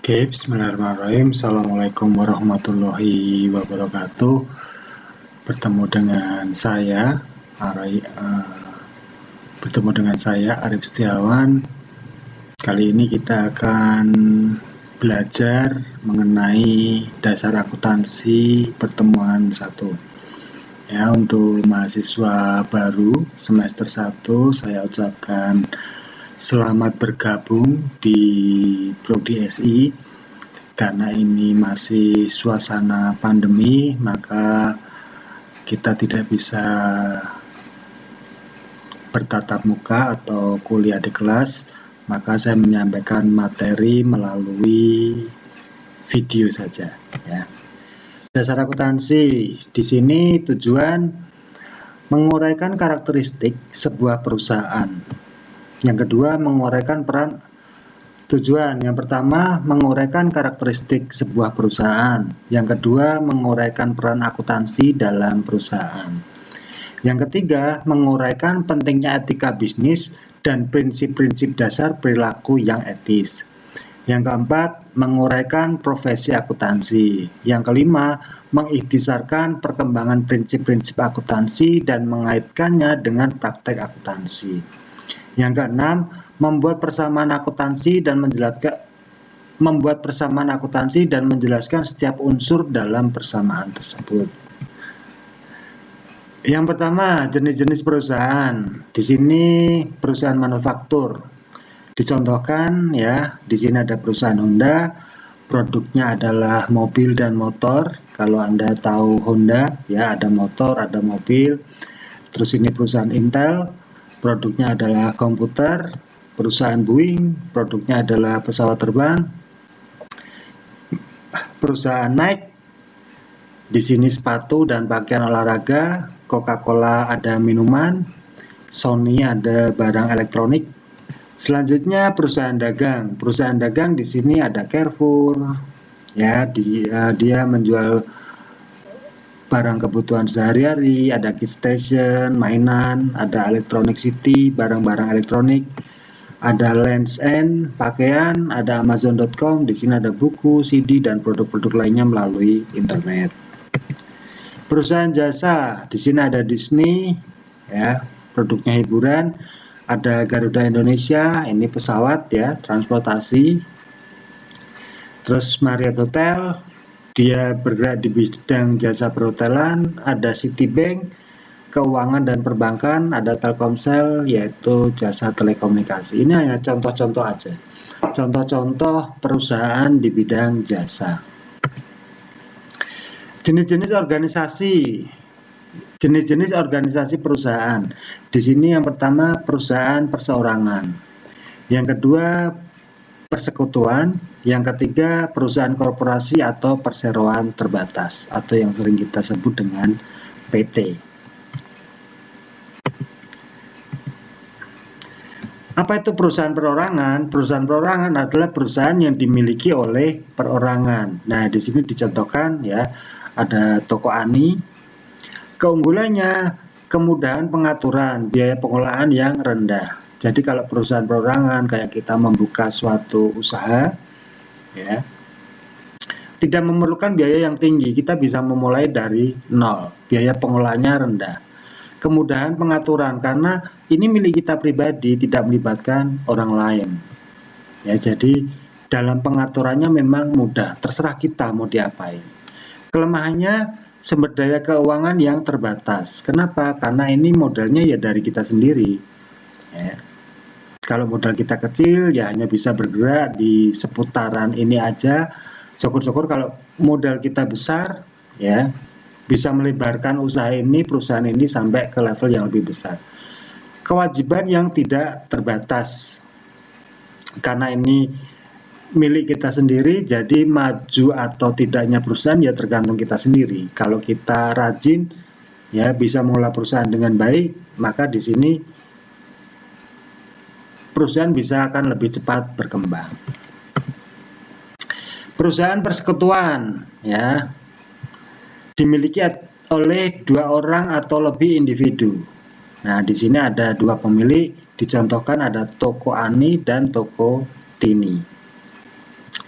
Oke, bismillahirrahmanirrahim. Assalamualaikum warahmatullahi wabarakatuh. Bertemu dengan saya, Arif Setiawan. Kali ini kita akan belajar mengenai dasar akuntansi pertemuan 1. Ya, untuk mahasiswa baru semester 1, saya ucapkan selamat bergabung di Prodi SI. Karena ini masih suasana pandemi, maka kita tidak bisa bertatap muka atau kuliah di kelas, maka saya menyampaikan materi melalui video saja. Ya. Dasar akuntansi di sini tujuan menguraikan karakteristik sebuah perusahaan. Yang kedua, menguraikan peran. Tujuan yang pertama, menguraikan karakteristik sebuah perusahaan. Yang kedua, menguraikan peran akuntansi dalam perusahaan. Yang ketiga, menguraikan pentingnya etika bisnis dan prinsip-prinsip dasar perilaku yang etis. Yang keempat, menguraikan profesi akuntansi. Yang kelima, mengikhtisarkan perkembangan prinsip-prinsip akuntansi dan mengaitkannya dengan praktek akuntansi. Yang keenam, membuat persamaan akuntansi dan menjelaskan setiap unsur dalam persamaan tersebut. Yang pertama, jenis-jenis perusahaan. Di sini perusahaan manufaktur. Dicontohkan ya, di sini ada perusahaan Honda, produknya adalah mobil dan motor. Kalau Anda tahu Honda, ya ada motor, ada mobil. Terus ini perusahaan Intel, produknya adalah komputer. Perusahaan Boeing, produknya adalah pesawat terbang. Perusahaan Nike, di sini sepatu dan pakaian olahraga. Coca-Cola ada minuman. Sony ada barang elektronik. Selanjutnya perusahaan dagang. Perusahaan dagang di sini ada Carrefour. Ya, dia menjual barang kebutuhan sehari-hari, ada Kids Station, mainan, ada Electronic City, barang-barang elektronik. Ada Lands End, pakaian, ada Amazon.com, di sini ada buku, CD, dan produk-produk lainnya melalui internet. Perusahaan jasa, di sini ada Disney, ya, produknya hiburan, ada Garuda Indonesia, ini pesawat, ya, transportasi. Terus Marriott Hotel, dia bergerak di bidang jasa perhotelan, ada Citibank, keuangan dan perbankan, ada Telkomsel, yaitu jasa telekomunikasi. Ini hanya contoh-contoh aja. Contoh-contoh perusahaan di bidang jasa. Jenis-jenis organisasi perusahaan. Di sini yang pertama perusahaan perseorangan. Yang kedua persekutuan. Yang ketiga perusahaan korporasi atau perseroan terbatas atau yang sering kita sebut dengan PT. Apa itu perusahaan perorangan? Perusahaan perorangan adalah perusahaan yang dimiliki oleh perorangan. Nah, di sini dicontohkan ya, ada toko Ani. Keunggulannya, kemudahan pengaturan, biaya pengelolaan yang rendah. Jadi kalau perusahaan perorangan kayak kita membuka suatu usaha, ya, tidak memerlukan biaya yang tinggi. Kita bisa memulai dari nol. Biaya pengelolaannya rendah. Kemudahan pengaturan karena ini milik kita pribadi, tidak melibatkan orang lain. Ya, jadi dalam pengaturannya memang mudah, terserah kita mau diapain. Kelemahannya sumber daya keuangan yang terbatas. Kenapa? Karena ini modalnya ya dari kita sendiri. Ya. Kalau modal kita kecil ya hanya bisa bergerak di seputaran ini aja. Syukur-syukur kalau modal kita besar ya bisa melebarkan usaha ini, perusahaan ini sampai ke level yang lebih besar. Kewajiban yang tidak terbatas. Karena ini milik kita sendiri, jadi maju atau tidaknya perusahaan ya tergantung kita sendiri. Kalau kita rajin, ya bisa mengelola perusahaan dengan baik, maka di sini perusahaan bisa akan lebih cepat berkembang. Perusahaan persekutuan, ya, dimiliki oleh 2 orang atau lebih individu. Nah, di sini ada 2 pemilik, dicontohkan ada toko Ani dan toko Tini.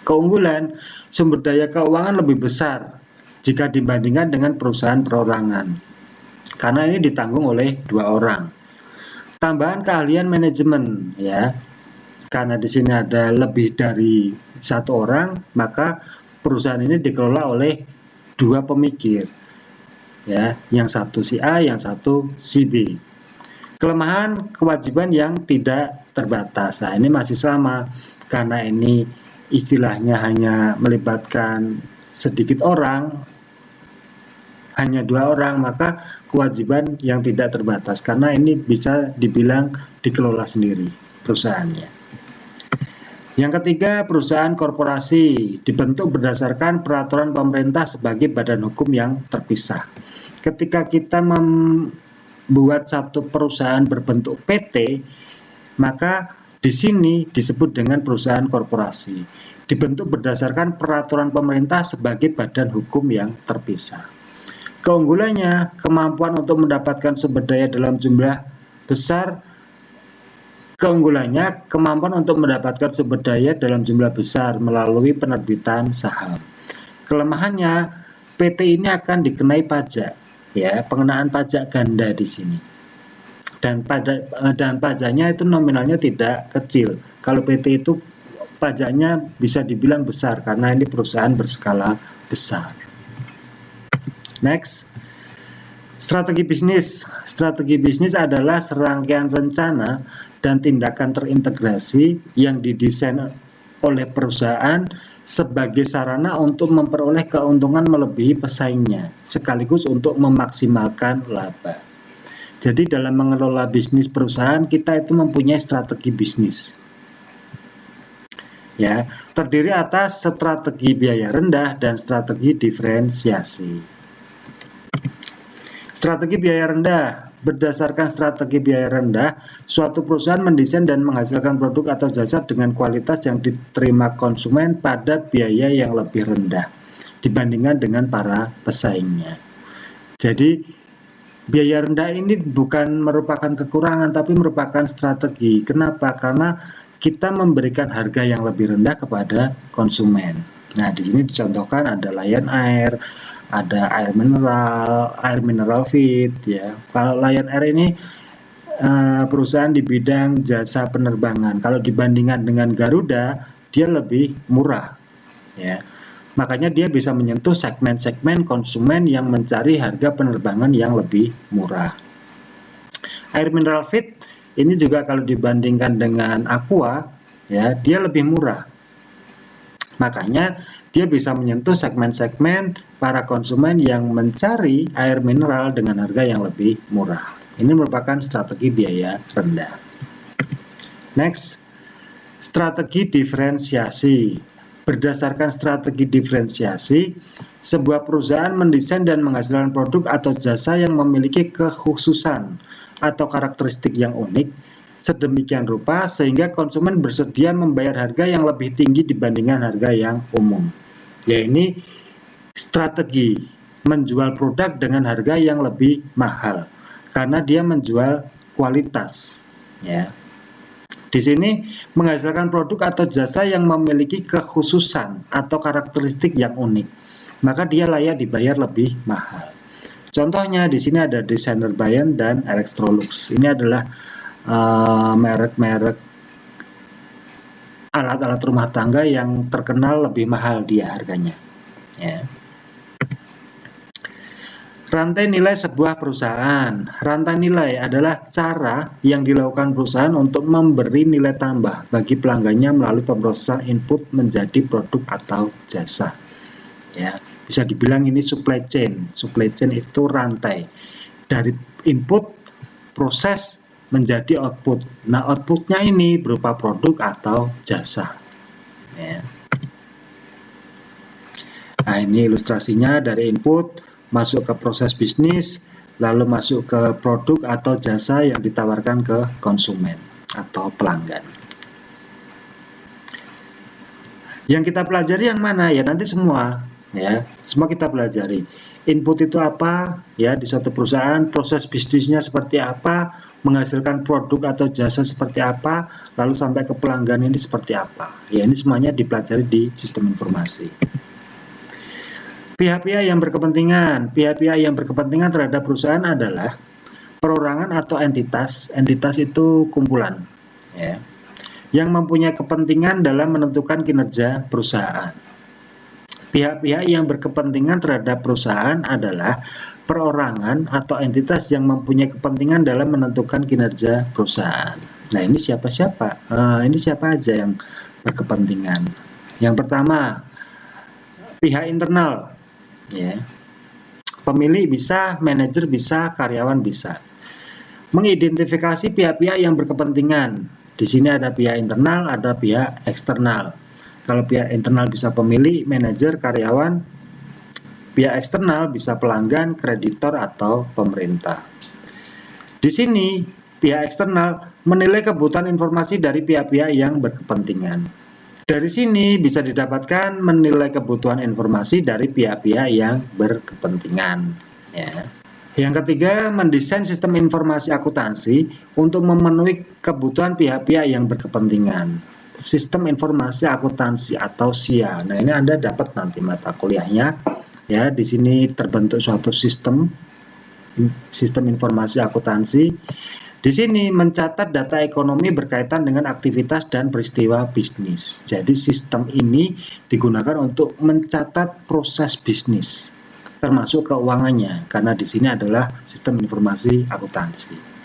Keunggulan, sumber daya keuangan lebih besar jika dibandingkan dengan perusahaan perorangan, karena ini ditanggung oleh 2 orang. Tambahan keahlian manajemen, ya, karena di sini ada lebih dari 1 orang, maka perusahaan ini dikelola oleh 2 pemikir, ya, yang satu si A, yang satu si B. Kelemahan, kewajiban yang tidak terbatas. Nah, ini masih sama, karena ini istilahnya hanya melibatkan sedikit orang, hanya 2 orang, maka kewajiban yang tidak terbatas, karena ini bisa dibilang dikelola sendiri perusahaannya. Yang ketiga, perusahaan korporasi dibentuk berdasarkan peraturan pemerintah sebagai badan hukum yang terpisah. Ketika kita membuat satu perusahaan berbentuk PT, maka di sini disebut dengan perusahaan korporasi. Dibentuk berdasarkan peraturan pemerintah sebagai badan hukum yang terpisah. Keunggulannya, kemampuan untuk mendapatkan sumber daya dalam jumlah besar. Keunggulannya, kemampuan untuk mendapatkan sumber daya dalam jumlah besar melalui penerbitan saham. Kelemahannya, PT ini akan dikenai pajak, ya, pengenaan pajak ganda di sini. Dan pajaknya itu nominalnya tidak kecil. Kalau PT itu pajaknya bisa dibilang besar karena ini perusahaan berskala besar. Next, strategi bisnis. Strategi bisnis adalah serangkaian rencana dan tindakan terintegrasi yang didesain oleh perusahaan sebagai sarana untuk memperoleh keuntungan melebihi pesaingnya, sekaligus untuk memaksimalkan laba. Jadi dalam mengelola bisnis perusahaan, kita itu mempunyai strategi bisnis. Ya, terdiri atas strategi biaya rendah dan strategi diferensiasi. Strategi biaya rendah. Berdasarkan strategi biaya rendah, suatu perusahaan mendesain dan menghasilkan produk atau jasa dengan kualitas yang diterima konsumen pada biaya yang lebih rendah dibandingkan dengan para pesaingnya. Jadi biaya rendah ini bukan merupakan kekurangan, tapi merupakan strategi. Kenapa? Karena kita memberikan harga yang lebih rendah kepada konsumen. Nah, di sini dicontohkan ada Lion Air, ada air mineral feed, ya. Kalau Lion Air ini perusahaan di bidang jasa penerbangan. Kalau dibandingkan dengan Garuda, dia lebih murah, ya. Makanya dia bisa menyentuh segmen-segmen konsumen yang mencari harga penerbangan yang lebih murah. Air mineral feed ini juga kalau dibandingkan dengan Aqua, ya, dia lebih murah. Makanya dia bisa menyentuh segmen-segmen para konsumen yang mencari air mineral dengan harga yang lebih murah. Ini merupakan strategi biaya rendah. Next, strategi diferensiasi. Berdasarkan strategi diferensiasi, sebuah perusahaan mendesain dan menghasilkan produk atau jasa yang memiliki kekhususan atau karakteristik yang unik sedemikian rupa sehingga konsumen bersedia membayar harga yang lebih tinggi dibandingkan harga yang umum. Ya, ini strategi menjual produk dengan harga yang lebih mahal karena dia menjual kualitas, ya. Di sini menghasilkan produk atau jasa yang memiliki kekhususan atau karakteristik yang unik, maka dia layak dibayar lebih mahal. Contohnya di sini ada Designer Bayan dan Electrolux. Ini adalah merek-merek alat-alat rumah tangga yang terkenal lebih mahal dia harganya, ya. Rantai nilai sebuah perusahaan. Rantai nilai adalah cara yang dilakukan perusahaan untuk memberi nilai tambah bagi pelanggannya melalui pemrosesan input menjadi produk atau jasa. Ya, bisa dibilang ini supply chain. Supply chain itu rantai dari input, proses menjadi output. Nah, outputnya ini berupa produk atau jasa. Ya. Nah, ini ilustrasinya dari input masuk ke proses bisnis, lalu masuk ke produk atau jasa yang ditawarkan ke konsumen atau pelanggan. Yang kita pelajari yang mana? Ya nanti semua. ya. Semua kita pelajari. Input itu apa ya di suatu perusahaan, proses bisnisnya seperti apa, menghasilkan produk atau jasa seperti apa, lalu sampai ke pelanggan ini seperti apa. Ya, ini semuanya dipelajari di sistem informasi. Pihak-pihak yang berkepentingan terhadap perusahaan adalah perorangan atau entitas. Entitas itu kumpulan, ya, yang mempunyai kepentingan dalam menentukan kinerja perusahaan. Pihak-pihak yang berkepentingan terhadap perusahaan adalah perorangan atau entitas yang mempunyai kepentingan dalam menentukan kinerja perusahaan. Nah, ini siapa-siapa? Ini siapa aja yang berkepentingan? Yang pertama, pihak internal, ya. Pemilik bisa, manajer bisa, karyawan bisa. Mengidentifikasi pihak-pihak yang berkepentingan. Di sini ada pihak internal, ada pihak eksternal. Kalau pihak internal bisa pemilik, manajer, karyawan. Pihak eksternal bisa pelanggan, kreditor, atau pemerintah. Di sini, pihak eksternal menilai kebutuhan informasi dari pihak-pihak yang berkepentingan. Dari sini bisa didapatkan menilai kebutuhan informasi dari pihak-pihak yang berkepentingan. Ya. Yang ketiga, mendesain sistem informasi akuntansi untuk memenuhi kebutuhan pihak-pihak yang berkepentingan. Sistem informasi akuntansi atau SIA. Nah, ini Anda dapat nanti mata kuliahnya. Ya, di sini terbentuk suatu sistem informasi akuntansi. Di sini mencatat data ekonomi berkaitan dengan aktivitas dan peristiwa bisnis. Jadi sistem ini digunakan untuk mencatat proses bisnis, termasuk keuangannya, karena di sini adalah sistem informasi akuntansi.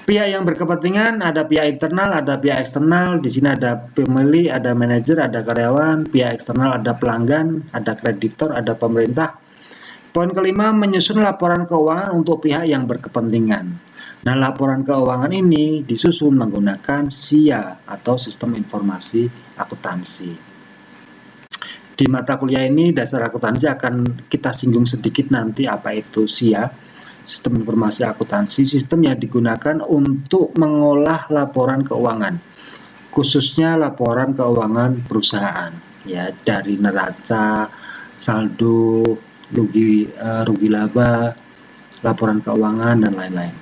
Pihak yang berkepentingan ada pihak internal, ada pihak eksternal. Di sini ada pemilik, ada manajer, ada karyawan. Pihak eksternal ada pelanggan, ada kreditor, ada pemerintah. Poin kelima, menyusun laporan keuangan untuk pihak yang berkepentingan. Nah, laporan keuangan ini disusun menggunakan SIA atau Sistem Informasi Akuntansi. Di mata kuliah ini, dasar akuntansi akan kita singgung sedikit nanti apa itu SIA. Sistem informasi akuntansi, sistem yang digunakan untuk mengolah laporan keuangan, khususnya laporan keuangan perusahaan, ya, dari neraca, saldo, rugi laba, laporan keuangan, dan lain-lain.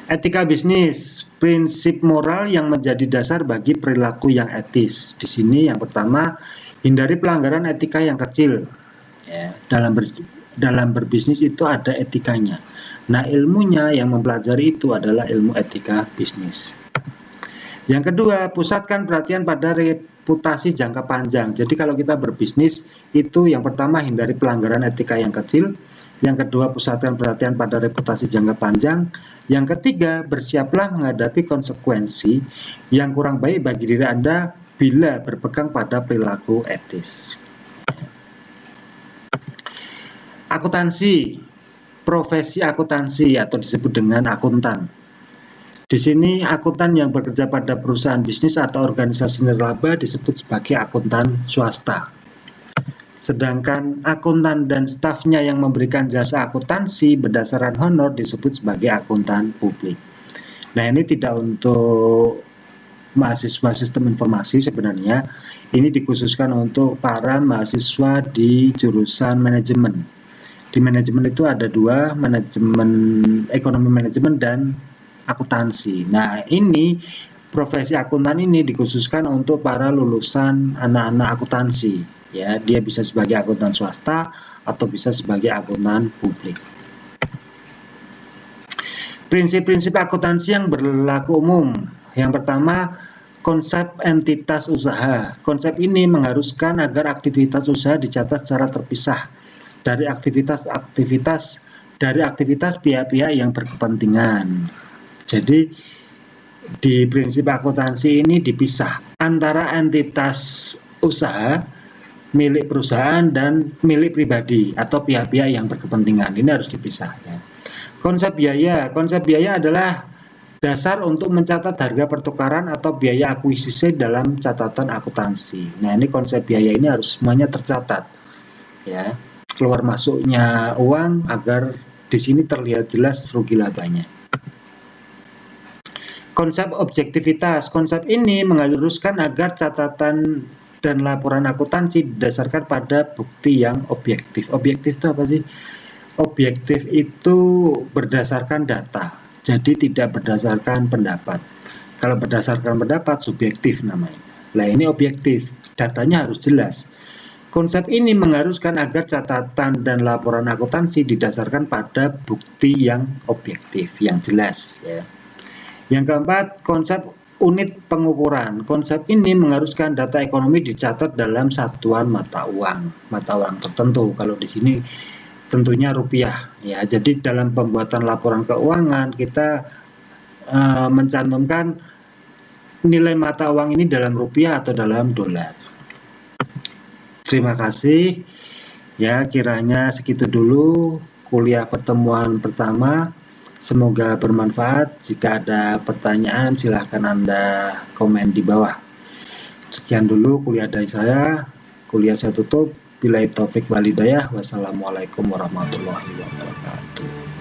Etika bisnis, prinsip moral yang menjadi dasar bagi perilaku yang etis. Di sini yang pertama, hindari pelanggaran etika yang kecil. Ya, dalam berbisnis itu ada etikanya. Nah, ilmunya yang mempelajari itu adalah ilmu etika bisnis. Yang kedua, pusatkan perhatian pada reputasi jangka panjang. Jadi kalau kita berbisnis itu yang pertama hindari pelanggaran etika yang kecil. Yang kedua, pusatkan perhatian pada reputasi jangka panjang. Yang ketiga, bersiaplah menghadapi konsekuensi yang kurang baik bagi diri Anda bila berpegang pada perilaku etis. Akuntansi, profesi akuntansi atau disebut dengan akuntan. Di sini akuntan yang bekerja pada perusahaan bisnis atau organisasi nirlaba disebut sebagai akuntan swasta. Sedangkan akuntan dan stafnya yang memberikan jasa akuntansi berdasarkan honor disebut sebagai akuntan publik. Nah, ini tidak untuk mahasiswa sistem informasi sebenarnya. Ini dikhususkan untuk para mahasiswa di jurusan manajemen. Di manajemen itu ada dua, manajemen ekonomi manajemen dan akuntansi. Nah, ini profesi akuntan ini dikhususkan untuk para lulusan anak-anak akuntansi. Ya, dia bisa sebagai akuntan swasta atau bisa sebagai akuntan publik. Prinsip-prinsip akuntansi yang berlaku umum. Yang pertama, konsep entitas usaha. Konsep ini mengharuskan agar aktivitas usaha dicatat secara terpisah dari aktivitas pihak-pihak yang berkepentingan. Jadi di prinsip akuntansi ini dipisah antara entitas usaha milik perusahaan dan milik pribadi atau pihak-pihak yang berkepentingan. Ini harus dipisah. Ya. Konsep biaya adalah dasar untuk mencatat harga pertukaran atau biaya akuisisi dalam catatan akuntansi. Nah, ini konsep biaya ini harus semuanya tercatat. Ya. Keluar masuknya uang agar di sini terlihat jelas rugi labanya. Konsep objektivitas. Konsep ini mengharuskan agar catatan dan laporan akuntansi didasarkan pada bukti yang objektif. Objektif itu apa sih? Objektif itu berdasarkan data, jadi tidak berdasarkan pendapat. Kalau berdasarkan pendapat, subjektif namanya. Nah, ini objektif, datanya harus jelas. Konsep ini mengharuskan agar catatan dan laporan akuntansi didasarkan pada bukti yang objektif, yang jelas. Ya. Yang keempat, konsep unit pengukuran. Konsep ini mengharuskan data ekonomi dicatat dalam satuan mata uang tertentu. Kalau di sini tentunya rupiah. Ya, jadi dalam pembuatan laporan keuangan kita mencantumkan nilai mata uang ini dalam rupiah atau dalam dolar. Terima kasih. Ya, kiranya segitu dulu kuliah pertemuan pertama. Semoga bermanfaat. Jika ada pertanyaan, silahkan Anda komen di bawah. Sekian dulu kuliah dari saya. Kuliah saya tutup. Billahi taufik wal hidayah. Wassalamualaikum warahmatullahi wabarakatuh.